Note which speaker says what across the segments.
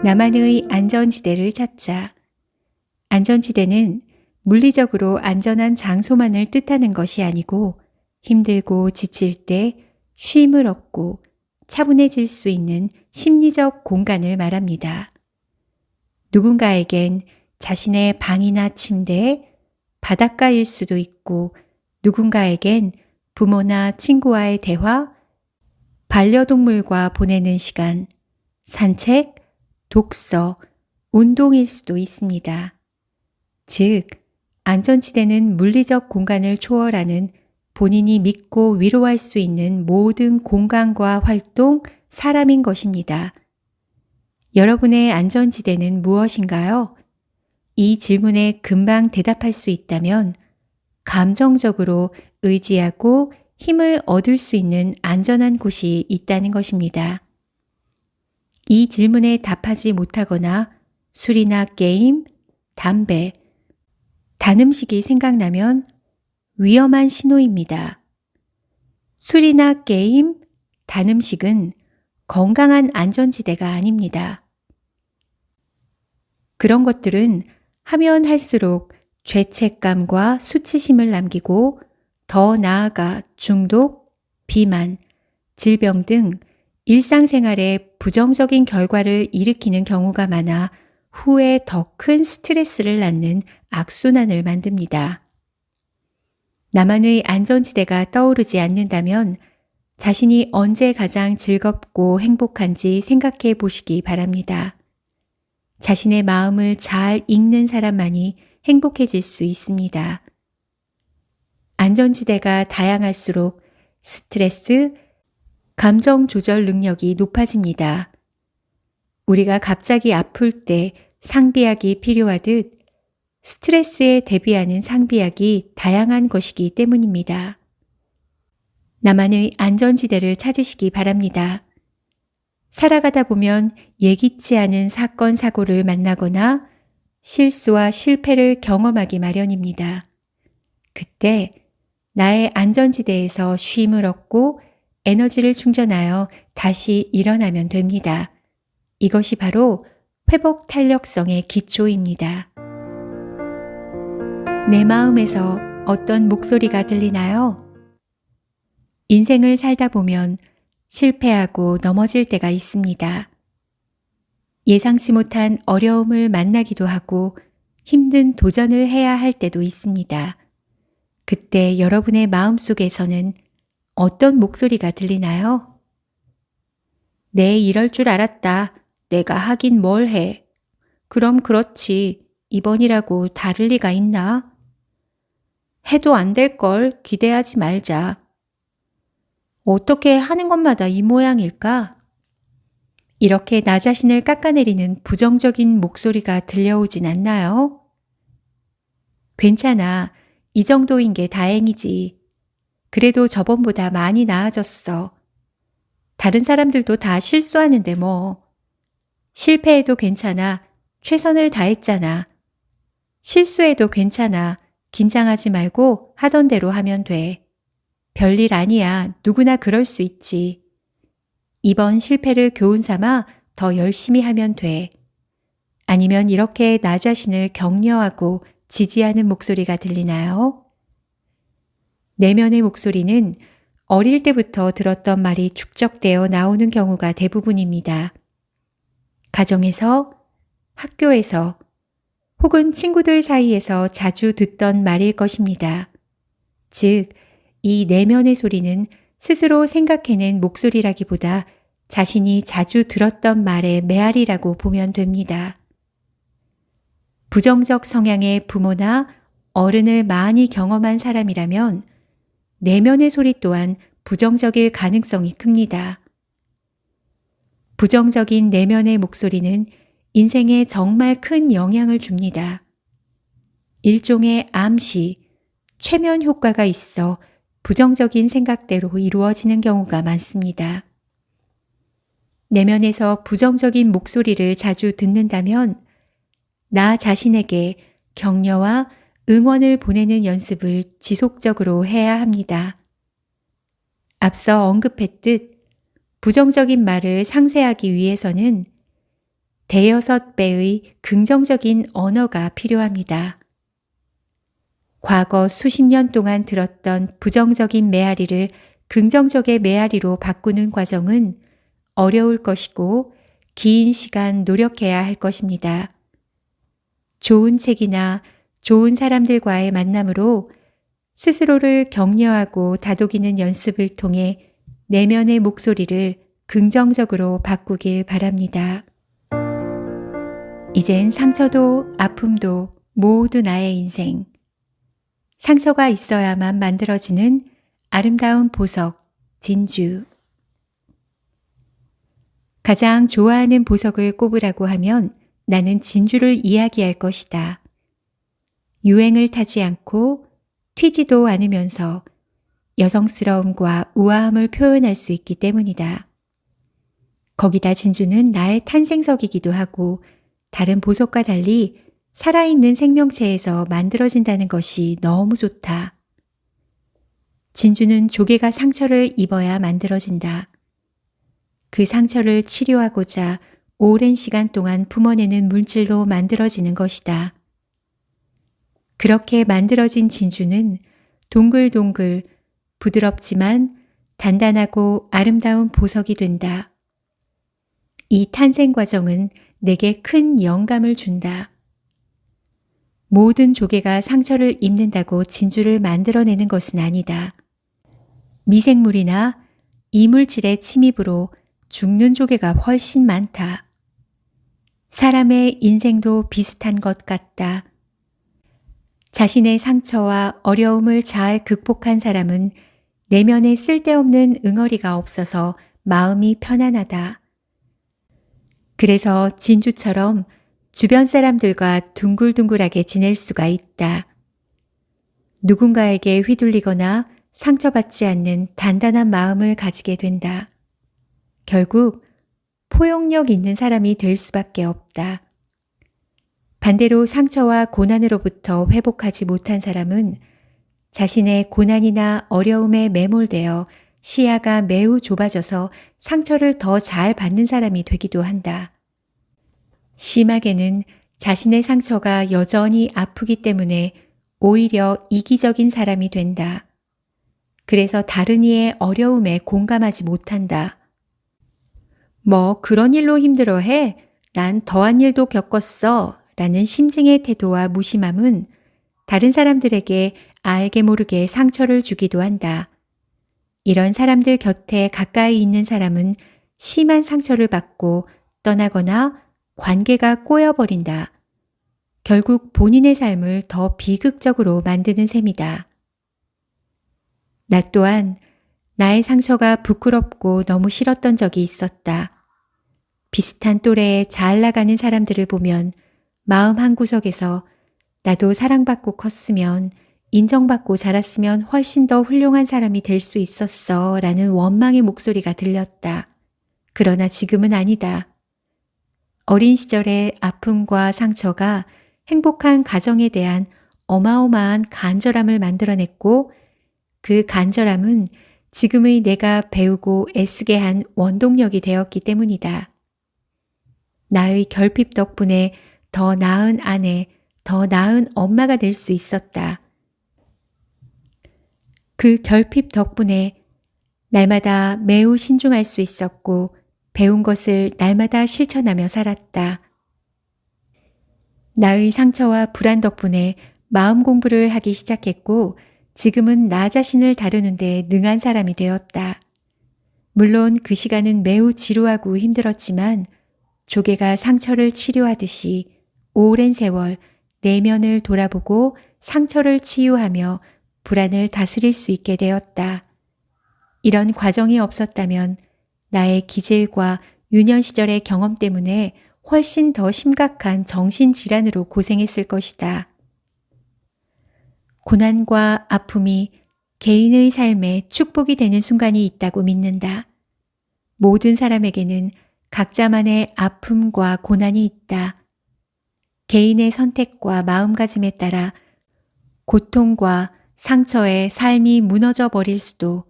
Speaker 1: 나만의 안전지대를 찾자. 안전지대는 물리적으로 안전한 장소만을 뜻하는 것이 아니고 힘들고 지칠 때 쉼을 얻고 차분해질 수 있는 심리적 공간을 말합니다. 누군가에겐 자신의 방이나 침대, 바닷가일 수도 있고 누군가에겐 부모나 친구와의 대화, 반려동물과 보내는 시간, 산책, 독서, 운동일 수도 있습니다. 즉, 안전지대는 물리적 공간을 초월하는 본인이 믿고 위로할 수 있는 모든 공간과 활동, 사람인 것입니다. 여러분의 안전지대는 무엇인가요? 이 질문에 금방 대답할 수 있다면 감정적으로 의지하고 힘을 얻을 수 있는 안전한 곳이 있다는 것입니다. 이 질문에 답하지 못하거나 술이나 게임, 담배, 단 음식이 생각나면 위험한 신호입니다. 술이나 게임, 단 음식은 건강한 안전지대가 아닙니다. 그런 것들은 하면 할수록 죄책감과 수치심을 남기고 더 나아가 중독, 비만, 질병 등 일상생활에 부정적인 결과를 일으키는 경우가 많아 후에 더 큰 스트레스를 낳는 악순환을 만듭니다. 나만의 안전지대가 떠오르지 않는다면 자신이 언제 가장 즐겁고 행복한지 생각해 보시기 바랍니다. 자신의 마음을 잘 읽는 사람만이 행복해질 수 있습니다. 안전지대가 다양할수록 스트레스, 감정 조절 능력이 높아집니다. 우리가 갑자기 아플 때 상비약이 필요하듯 스트레스에 대비하는 상비약이 다양한 것이기 때문입니다. 나만의 안전지대를 찾으시기 바랍니다. 살아가다 보면 예기치 않은 사건, 사고를 만나거나 실수와 실패를 경험하기 마련입니다. 그때 나의 안전지대에서 쉼을 얻고 에너지를 충전하여 다시 일어나면 됩니다. 이것이 바로 회복 탄력성의 기초입니다. 내 마음에서 어떤 목소리가 들리나요? 인생을 살다 보면 실패하고 넘어질 때가 있습니다. 예상치 못한 어려움을 만나기도 하고 힘든 도전을 해야 할 때도 있습니다. 그때 여러분의 마음속에서는 어떤 목소리가 들리나요? 내 이럴 줄 알았다. 내가 하긴 뭘 해. 그럼 그렇지. 이번이라고 다를 리가 있나? 해도 안 될 걸 기대하지 말자. 어떻게 하는 것마다 이 모양일까? 이렇게 나 자신을 깎아내리는 부정적인 목소리가 들려오진 않나요? 괜찮아. 이 정도인 게 다행이지. 그래도 저번보다 많이 나아졌어. 다른 사람들도 다 실수하는데 뭐. 실패해도 괜찮아. 최선을 다했잖아. 실수해도 괜찮아. 긴장하지 말고 하던 대로 하면 돼. 별일 아니야. 누구나 그럴 수 있지. 이번 실패를 교훈 삼아 더 열심히 하면 돼. 아니면 이렇게 나 자신을 격려하고 지지하는 목소리가 들리나요? 내면의 목소리는 어릴 때부터 들었던 말이 축적되어 나오는 경우가 대부분입니다. 가정에서, 학교에서, 혹은 친구들 사이에서 자주 듣던 말일 것입니다. 즉, 이 내면의 소리는 스스로 생각해낸 목소리라기보다 자신이 자주 들었던 말의 메아리라고 보면 됩니다. 부정적 성향의 부모나 어른을 많이 경험한 사람이라면 내면의 소리 또한 부정적일 가능성이 큽니다. 부정적인 내면의 목소리는 인생에 정말 큰 영향을 줍니다. 일종의 암시, 최면 효과가 있어 부정적인 생각대로 이루어지는 경우가 많습니다. 내면에서 부정적인 목소리를 자주 듣는다면 나 자신에게 격려와 응원을 보내는 연습을 지속적으로 해야 합니다. 앞서 언급했듯 부정적인 말을 상쇄하기 위해서는 대여섯 배의 긍정적인 언어가 필요합니다. 과거 수십 년 동안 들었던 부정적인 메아리를 긍정적의 메아리로 바꾸는 과정은 어려울 것이고 긴 시간 노력해야 할 것입니다. 좋은 책이나 좋은 사람들과의 만남으로 스스로를 격려하고 다독이는 연습을 통해 내면의 목소리를 긍정적으로 바꾸길 바랍니다. 이젠 상처도 아픔도 모두 나의 인생. 상처가 있어야만 만들어지는 아름다운 보석, 진주. 가장 좋아하는 보석을 꼽으라고 하면 나는 진주를 이야기할 것이다. 유행을 타지 않고 튀지도 않으면서 여성스러움과 우아함을 표현할 수 있기 때문이다. 거기다 진주는 나의 탄생석이기도 하고 다른 보석과 달리 살아있는 생명체에서 만들어진다는 것이 너무 좋다. 진주는 조개가 상처를 입어야 만들어진다. 그 상처를 치료하고자 오랜 시간 동안 품어내는 물질로 만들어지는 것이다. 그렇게 만들어진 진주는 동글동글 부드럽지만 단단하고 아름다운 보석이 된다. 이 탄생 과정은 내게 큰 영감을 준다. 모든 조개가 상처를 입는다고 진주를 만들어내는 것은 아니다. 미생물이나 이물질의 침입으로 죽는 조개가 훨씬 많다. 사람의 인생도 비슷한 것 같다. 자신의 상처와 어려움을 잘 극복한 사람은 내면에 쓸데없는 응어리가 없어서 마음이 편안하다. 그래서 진주처럼 주변 사람들과 둥글둥글하게 지낼 수가 있다. 누군가에게 휘둘리거나 상처받지 않는 단단한 마음을 가지게 된다. 결국 포용력 있는 사람이 될 수밖에 없다. 반대로 상처와 고난으로부터 회복하지 못한 사람은 자신의 고난이나 어려움에 매몰되어 시야가 매우 좁아져서 상처를 더 잘 받는 사람이 되기도 한다. 심하게는 자신의 상처가 여전히 아프기 때문에 오히려 이기적인 사람이 된다. 그래서 다른 이의 어려움에 공감하지 못한다. 뭐 그런 일로 힘들어해? 난 더한 일도 겪었어. 라는 심증의 태도와 무심함은 다른 사람들에게 알게 모르게 상처를 주기도 한다. 이런 사람들 곁에 가까이 있는 사람은 심한 상처를 받고 떠나거나 관계가 꼬여버린다. 결국 본인의 삶을 더 비극적으로 만드는 셈이다. 나 또한 나의 상처가 부끄럽고 너무 싫었던 적이 있었다. 비슷한 또래에 잘 나가는 사람들을 보면 마음 한구석에서 나도 사랑받고 컸으면 인정받고 자랐으면 훨씬 더 훌륭한 사람이 될 수 있었어 라는 원망의 목소리가 들렸다. 그러나 지금은 아니다. 어린 시절의 아픔과 상처가 행복한 가정에 대한 어마어마한 간절함을 만들어냈고 그 간절함은 지금의 내가 배우고 애쓰게 한 원동력이 되었기 때문이다. 나의 결핍 덕분에 더 나은 아내, 더 나은 엄마가 될 수 있었다. 그 결핍 덕분에 날마다 매우 신중할 수 있었고 배운 것을 날마다 실천하며 살았다. 나의 상처와 불안 덕분에 마음 공부를 하기 시작했고 지금은 나 자신을 다루는데 능한 사람이 되었다. 물론 그 시간은 매우 지루하고 힘들었지만 조개가 상처를 치료하듯이 오랜 세월 내면을 돌아보고 상처를 치유하며 불안을 다스릴 수 있게 되었다. 이런 과정이 없었다면 나의 기질과 유년 시절의 경험 때문에 훨씬 더 심각한 정신질환으로 고생했을 것이다. 고난과 아픔이 개인의 삶에 축복이 되는 순간이 있다고 믿는다. 모든 사람에게는 각자만의 아픔과 고난이 있다. 개인의 선택과 마음가짐에 따라 고통과 상처에 삶이 무너져 버릴 수도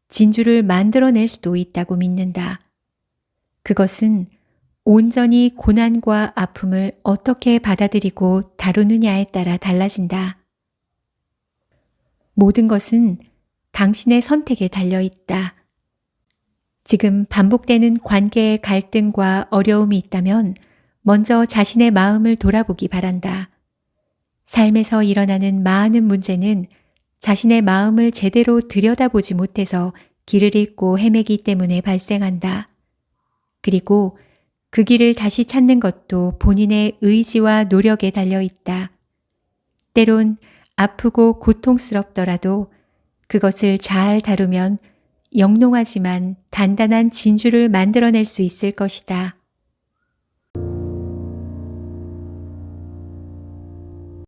Speaker 1: 진주를 만들어낼 수도 있다고 믿는다. 그것은 온전히 고난과 아픔을 어떻게 받아들이고 다루느냐에 따라 달라진다. 모든 것은 당신의 선택에 달려 있다. 지금 반복되는 관계의 갈등과 어려움이 있다면 먼저 자신의 마음을 돌아보기 바란다. 삶에서 일어나는 많은 문제는 자신의 마음을 제대로 들여다보지 못해서 길을 잃고 헤매기 때문에 발생한다. 그리고 그 길을 다시 찾는 것도 본인의 의지와 노력에 달려 있다. 때론 아프고 고통스럽더라도 그것을 잘 다루면 영롱하지만 단단한 진주를 만들어낼 수 있을 것이다.